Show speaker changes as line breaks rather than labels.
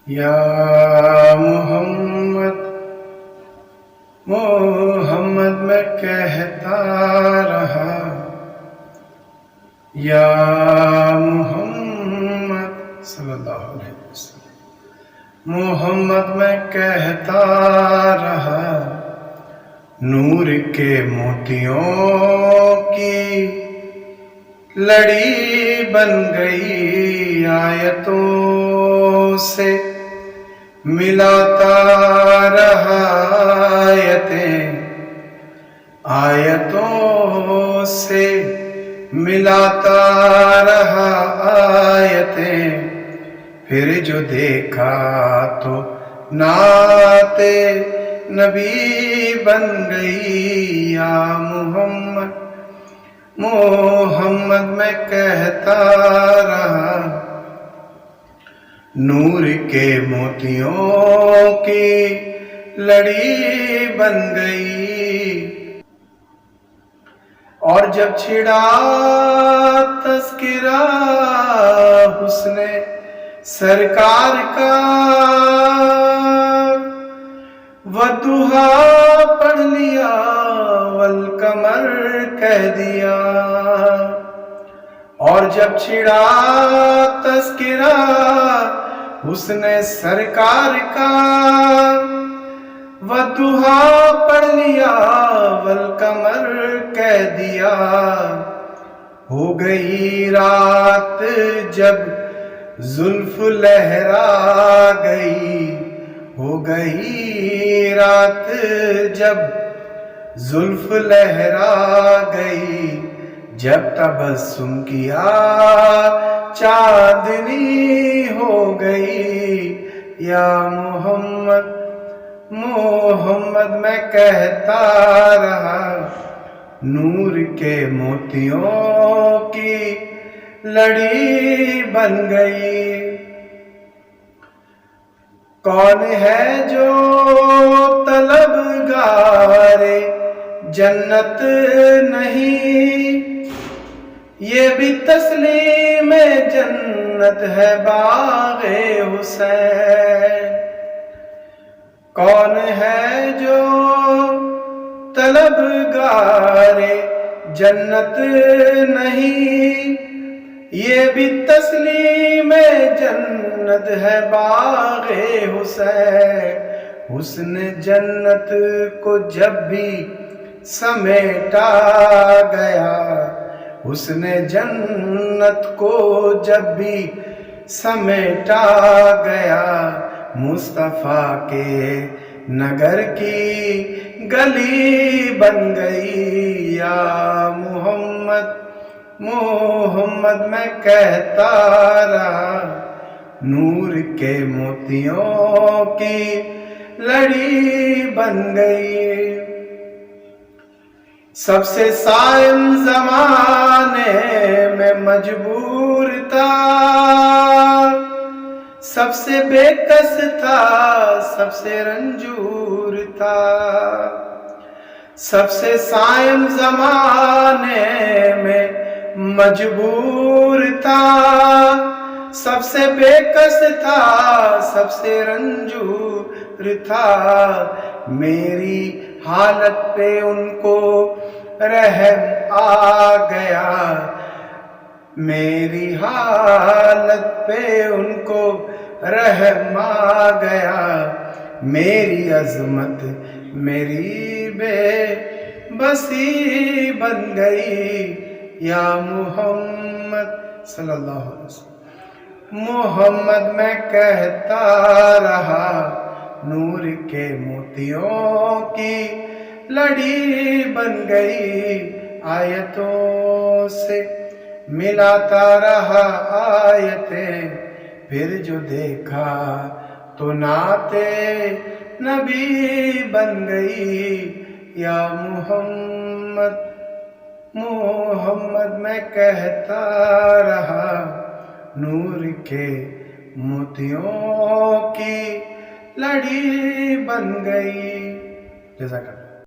یا محمد محمد میں کہتا رہا، یا محمد صلی اللہ علیہ وسلم، محمد میں کہتا رہا، نور کے موتیوں کی لڑی بن گئی آیتوں سے، ملاتا رہا آیتوں سے، ملاتا رہا آیتیں، پھر جو دیکھا تو نعت نبی بن گئی۔ یا محمد محمد میں کہتا رہا، نور کے موتیوں کی لڑی بن گئی۔ اور جب چھڑا تذکرہ حسن سرکار کا، والضحیٰ پڑھ لیا والقمر کہہ دیا۔ اور جب چھڑا تذکرہ حسن سرکار کا، والضحیٰ پڑھ لیا والقمر کہہ دیا۔ ہو گئی رات جب زلف لہرا گئی، ہو گئی رات جب زلف لہرا گئی، جب تبسم کیا چاندنی ہو گئی۔ یا محمد محمد میں کہتا رہا، نور کے موتیوں کی لڑی بن گئی۔ کون ہے جو طلبگار جنت نہیں، یہ بھی تسلیم جنت ہے باغ حسین۔ کون ہے جو طلبگار جنت نہیں، یہ بھی تسلیم جنت ہے باغ حسین۔ حسن جنت کو جب بھی سمیٹا گیا، حسن جنت کو جب بھی سمیٹا گیا، مصطفیٰ کے نگر کی گلی بن گئی۔ یا محمد محمد میں کہتا رہا، نور کے موتیوں کی لڑی بن گئی۔ سب سے صائم زمانے میں مجبور تھا، سب سے بے کس تھا، سب سے رنجور تھا۔ سب سے صائم زمانے میں مجبور تھا، سب سے بے کس تھا، سب سے رنجور تھا۔ میری حالت پہ ان کو رحم آ گیا، میری حالت پہ ان کو رحم آ گیا۔ میری عظمت میری بے بسی بن گئی۔ یا محمد صلی اللہ علیہ وسلم، محمد میں کہتا رہا، نور کے موتیوں کی لڑی بن گئی آیتوں سے، ملاتا رہا آیتیں، پھر جو دیکھا تو نعت نبی بن گئی۔ یا محمد محمد میں کہتا رہا، نور کے موتیوں کی لڑی بن گئی۔ جزاک اللہ۔